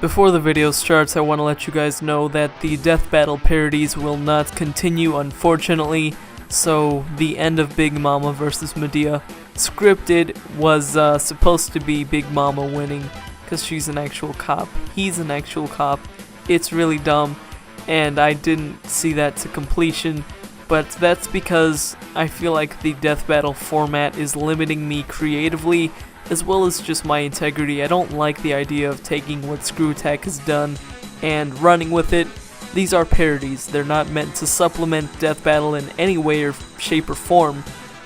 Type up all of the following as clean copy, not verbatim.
Before the video starts, I want to let you guys know that the death battle parodies will not continue, unfortunately. So the end of Big Momma versus Madea scripted was supposed to be Big Momma winning because she's an actual cop. He's an actual cop. It's really dumb, and I didn't see that to completion. But that's because I feel like the death battle format is limiting me creatively, as well as just my integrity. I don't like the idea of taking what ScrewAttack has done and running with it. These are parodies. They're not meant to supplement death battle in any way or shape or form.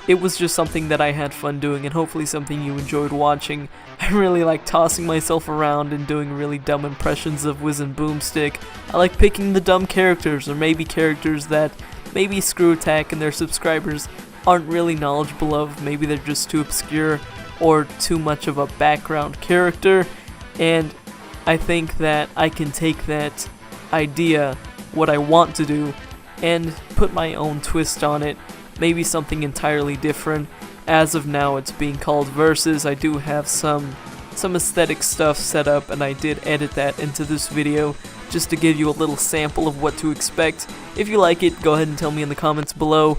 It was just something that I had fun doing, and hopefully something you enjoyed watching. I really like tossing myself around and doing really dumb impressions of Wiz and Boomstick. I like picking the dumb characters, or maybe characters that maybe ScrewAttack and their subscribers aren't really knowledgeable of. Maybe they're just too obscure or too much of a background character, and I think that I can take that idea, what I want to do, and put my own twist on it, maybe something entirely different. As of now, it's being called Versus. I do have some aesthetic stuff set up, and I did edit that into this video just to give you a little sample of what to expect. If you like it, go ahead and tell me in the comments below,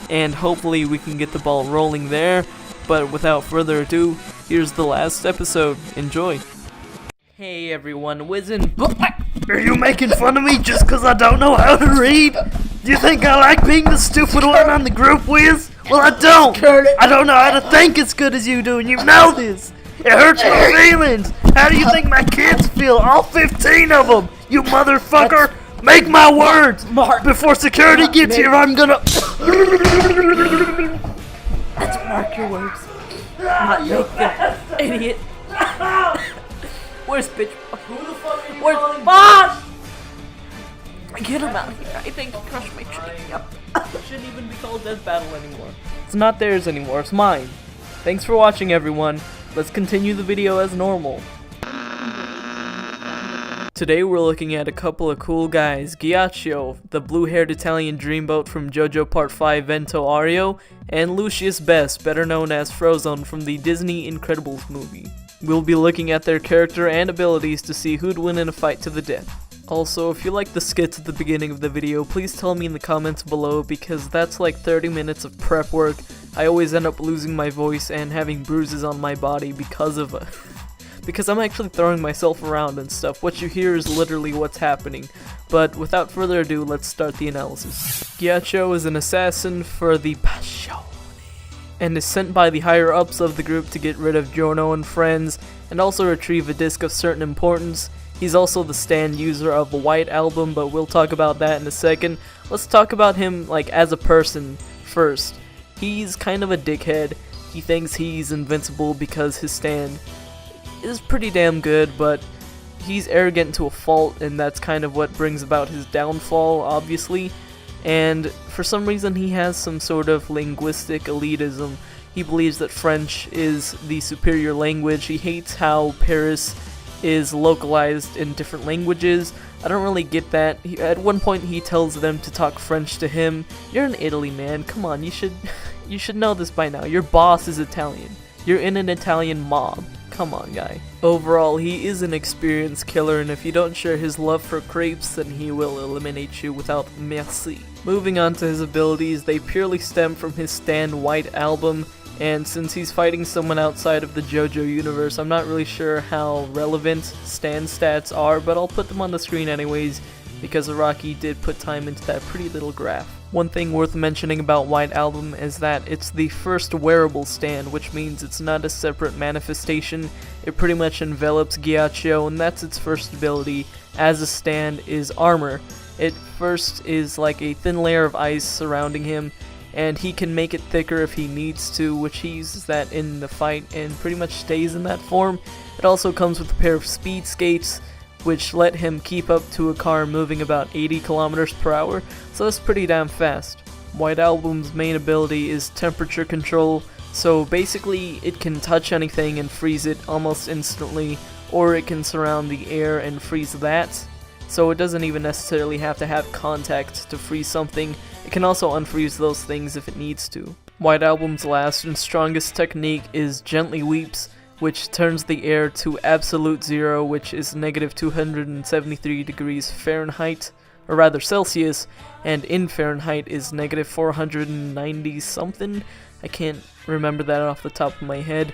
and hopefully we can get the ball rolling there. But without further ado, here's the last episode. Enjoy. Hey everyone, Wiz and Are you making fun of me just because I don't know how to read? Do you think I like being the stupid one on the group, Wiz? Well, I don't. I don't know how to think as good as you do, and you know this. It hurts my feelings. How do you think my kids feel? All 15 of them. You motherfucker. Make my words. Before security gets here, I'm gonna... Mark your words. Not make them, idiot. Where's bitch? Who the fuck are you Where's boss? Get him out here. I think he crushed my tree. Yep. It shouldn't even be called Death Battle anymore. It's not theirs anymore. It's mine. Thanks for watching, everyone. Let's continue the video as normal. Today we're looking at a couple of cool guys, Ghiaccio, the blue-haired Italian dreamboat from JoJo Part 5 Vento Aureo, and Lucius Best, better known as Frozone from the Disney Incredibles movie. We'll be looking at their character and abilities to see who'd win in a fight to the death. Also, if you like the skits at the beginning of the video, please tell me in the comments below, because that's like 30 minutes of prep work. I always end up losing my voice and having bruises on my body because of because I'm actually throwing myself around and stuff. What you hear is literally what's happening. But without further ado, let's start the analysis. Ghiaccio is an assassin for the Passion, and is sent by the higher-ups of the group to get rid of Giorno and friends, and also retrieve a disc of certain importance. He's also the stand user of the White Album, but we'll talk about that in a second. Let's talk about him like as a person first. He's kind of a dickhead. He thinks he's invincible because his stand is pretty damn good, but he's arrogant to a fault, and that's kind of what brings about his downfall, obviously. And for some reason he has some sort of linguistic elitism. He believes that French is the superior language. He hates how Paris is localized in different languages. I don't really get that. At one point he tells them to talk French to him. You're in Italy, man. Come on, you should know this by now. Your boss is Italian. You're in an Italian mob. Come on, guy. Overall, he is an experienced killer, and if you don't share his love for crepes, then he will eliminate you without merci. Moving on to his abilities, they purely stem from his Stand White Album, and since he's fighting someone outside of the JoJo universe, I'm not really sure how relevant Stand stats are, but I'll put them on the screen anyways, because Araki did put time into that pretty little graph. One thing worth mentioning about White Album is that it's the first wearable stand, which means it's not a separate manifestation. It pretty much envelops Ghiaccio, and that's its first ability as a stand is armor. It first is like a thin layer of ice surrounding him, and he can make it thicker if he needs to, which he uses that in the fight and pretty much stays in that form. It also comes with a pair of speed skates, which let him keep up to a car moving about 80 kilometers per hour, so that's pretty damn fast. White Album's main ability is temperature control, so basically it can touch anything and freeze it almost instantly, or it can surround the air and freeze that. So it doesn't even necessarily have to have contact to freeze something. It can also unfreeze those things if it needs to. White Album's last and strongest technique is Gently Weeps, which turns the air to absolute zero, which is negative 273 degrees Fahrenheit, or rather Celsius, and in Fahrenheit is negative 490 something. I can't remember that off the top of my head,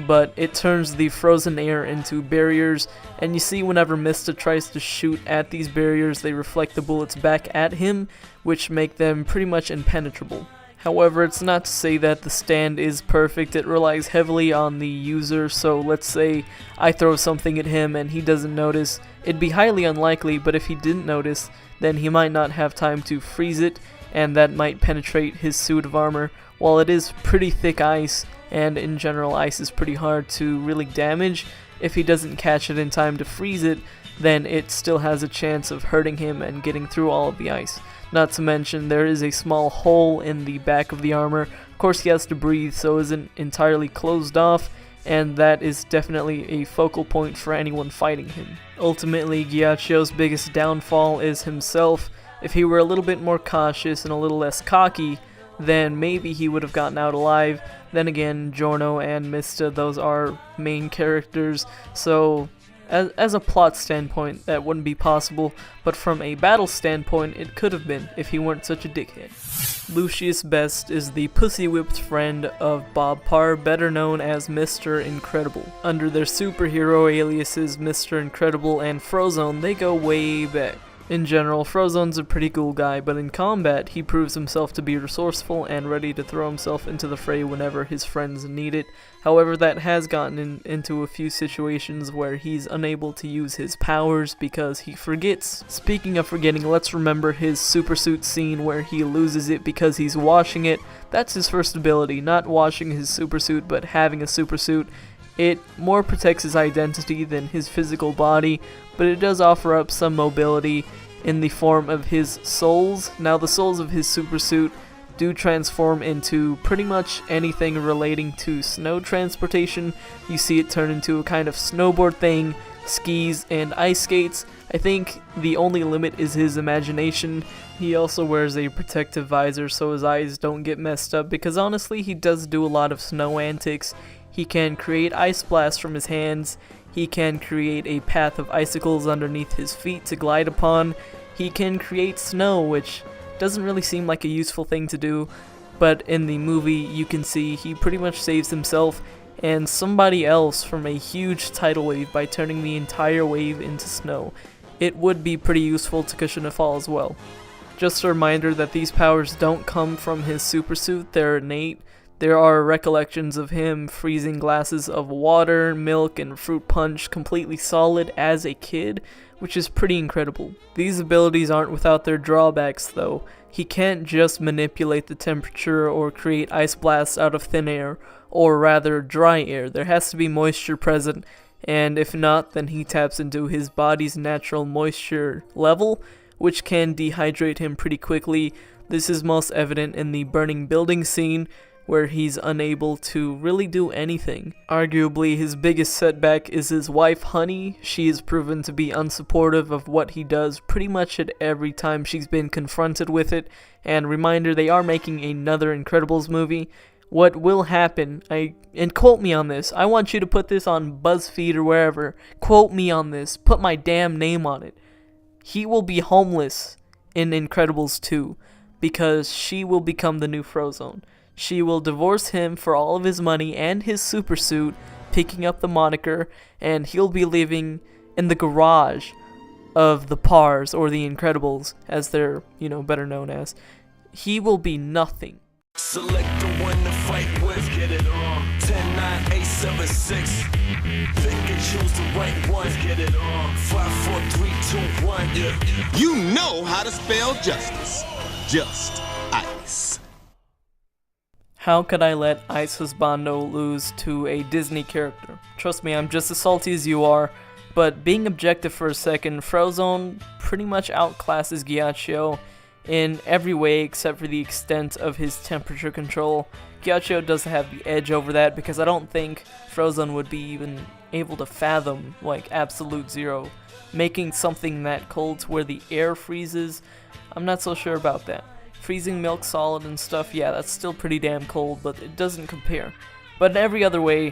but it turns the frozen air into barriers, and you see whenever Mista tries to shoot at these barriers, they reflect the bullets back at him, which make them pretty much impenetrable. However, it's not to say that the stand is perfect. It relies heavily on the user, so let's say I throw something at him and he doesn't notice. It'd be highly unlikely, but if he didn't notice, then he might not have time to freeze it, and that might penetrate his suit of armor. While it is pretty thick ice, and in general ice is pretty hard to really damage, if he doesn't catch it in time to freeze it, then it still has a chance of hurting him and getting through all of the ice. Not to mention, there is a small hole in the back of the armor. Of course, he has to breathe, so isn't entirely closed off, and that is definitely a focal point for anyone fighting him. Ultimately, Ghiaccio's biggest downfall is himself. If he were a little bit more cautious and a little less cocky, then maybe he would have gotten out alive. Then again, Giorno and Mista, those are main characters, so as a plot standpoint, that wouldn't be possible, but from a battle standpoint, it could have been if he weren't such a dickhead. Lucius Best is the pussy-whipped friend of Bob Parr, better known as Mr. Incredible. Under their superhero aliases Mr. Incredible and Frozone, they go way back. In general, Frozone's a pretty cool guy, but in combat, he proves himself to be resourceful and ready to throw himself into the fray whenever his friends need it. However, that has gotten into a few situations where he's unable to use his powers because he forgets. Speaking of forgetting, let's remember his supersuit scene where he loses it because he's washing it. That's his first ability, not washing his supersuit, but having a supersuit. It more protects his identity than his physical body, but it does offer up some mobility in the form of his souls. Now, the souls of his supersuit do transform into pretty much anything relating to snow transportation. You see it turn into a kind of snowboard thing, skis, and ice skates. I think the only limit is his imagination. He also wears a protective visor so his eyes don't get messed up, because honestly, he does do a lot of snow antics. He can create ice blasts from his hands. He can create a path of icicles underneath his feet to glide upon. He can create snow, which doesn't really seem like a useful thing to do, but in the movie you can see he pretty much saves himself and somebody else from a huge tidal wave by turning the entire wave into snow. It would be pretty useful to cushion a fall as well. Just a reminder that these powers don't come from his supersuit, they're innate. There are recollections of him freezing glasses of water, milk, and fruit punch completely solid as a kid, which is pretty incredible. These abilities aren't without their drawbacks though. He can't just manipulate the temperature or create ice blasts out of thin air, or rather dry air. There has to be moisture present, and if not, then he taps into his body's natural moisture level, which can dehydrate him pretty quickly. This is most evident in the burning building scene, where he's unable to really do anything. Arguably, his biggest setback is his wife, Honey. She is proven to be unsupportive of what he does pretty much at every time she's been confronted with it. And reminder, they are making another Incredibles movie. What will happen, and quote me on this, I want you to put this on BuzzFeed or wherever, quote me on this, put my damn name on it. He will be homeless in Incredibles 2, because she will become the new Frozone. She will divorce him for all of his money and his supersuit, picking up the moniker, and he'll be living in the garage of the Parrs, or the Incredibles, as they're, better known as. He will be nothing. Select the one to fight with, get it on. 10, 9, 8, 7, 6. Pick and choose the right one, get it on. 5, 4, 3, 2, 1, yeah. You know how to spell justice. Just ice. How could I let Ice Husbando lose to a Disney character? Trust me, I'm just as salty as you are, but being objective for a second, Frozone pretty much outclasses Ghiaccio in every way except for the extent of his temperature control. Ghiaccio does have the edge over that because I don't think Frozone would be even able to fathom, absolute zero. Making something that cold to where the air freezes, I'm not so sure about that. Freezing milk solid and stuff, yeah, that's still pretty damn cold, but it doesn't compare. But in every other way,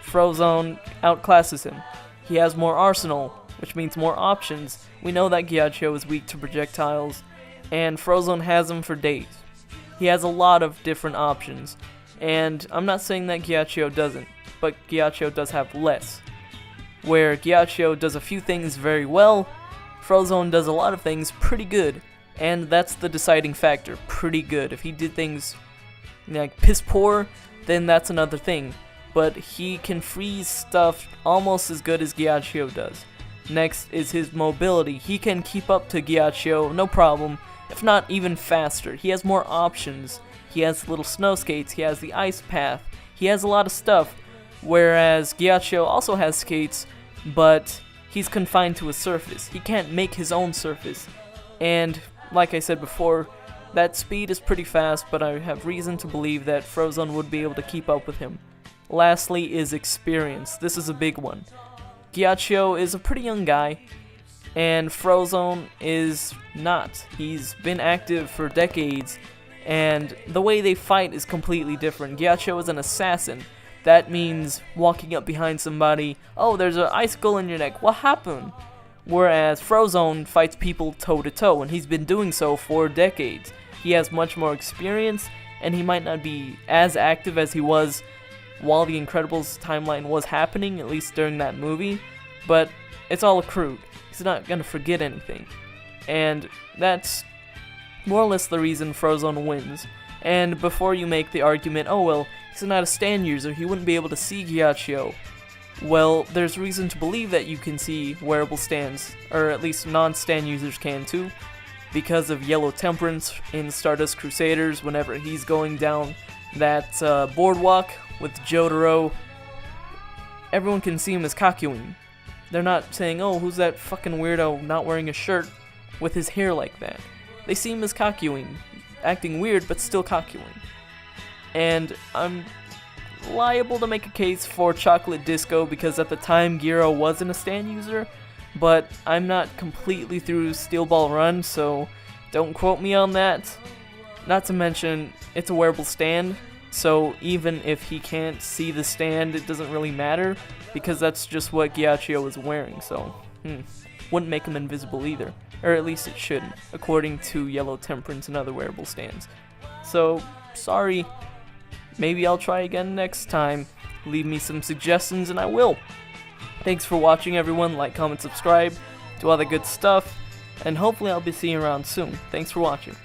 Frozone outclasses him. He has more arsenal, which means more options. We know that Ghiaccio is weak to projectiles, and Frozone has them for days. He has a lot of different options, and I'm not saying that Ghiaccio doesn't, but Ghiaccio does have less. Where Ghiaccio does a few things very well, Frozone does a lot of things pretty good, and that's the deciding factor, pretty good. If he did things like piss poor, then that's another thing, but he can freeze stuff almost as good as Ghiaccio does. Next is his mobility. He can keep up to Ghiaccio, no problem, if not even faster. He has more options. He has little snow skates, he has the ice path, he has a lot of stuff, whereas Ghiaccio also has skates, but he's confined to a surface. He can't make his own surface, and like I said before, that speed is pretty fast, but I have reason to believe that Frozone would be able to keep up with him. Lastly is experience. This is a big one. Ghiaccio is a pretty young guy, and Frozone is not. He's been active for decades, and the way they fight is completely different. Ghiaccio is an assassin. That means walking up behind somebody, oh, there's an icicle in your neck, what happened? Whereas Frozone fights people toe-to-toe, and he's been doing so for decades. He has much more experience, and he might not be as active as he was while the Incredibles timeline was happening, at least during that movie, but it's all accrued. He's not going to forget anything. And that's more or less the reason Frozone wins. And before you make the argument, oh well, he's not a stand user, he wouldn't be able to see Ghiaccio. Well, there's reason to believe that you can see wearable stands, or at least non-stand users can too, because of Yellow Temperance in Stardust Crusaders. Whenever he's going down that boardwalk with Jotaro, everyone can see him as Kakyoin. They're not saying, oh, who's that fucking weirdo not wearing a shirt with his hair like that. They see him as Kakyoin, acting weird but still Kakyoin. And I'm liable to make a case for Chocolate Disco because at the time Giro wasn't a stand user, but I'm not completely through Steel Ball Run, so don't quote me on that. Not to mention, it's a wearable stand, so even if he can't see the stand, it doesn't really matter, because that's just what Ghiaccio is wearing, so wouldn't make him invisible either. Or at least it shouldn't, according to Yellow Temperance and other wearable stands. So, sorry. Maybe I'll try again next time. Leave me some suggestions and I will. Thanks for watching, everyone. Like, comment, subscribe, do all the good stuff, and hopefully I'll be seeing you around soon. Thanks for watching.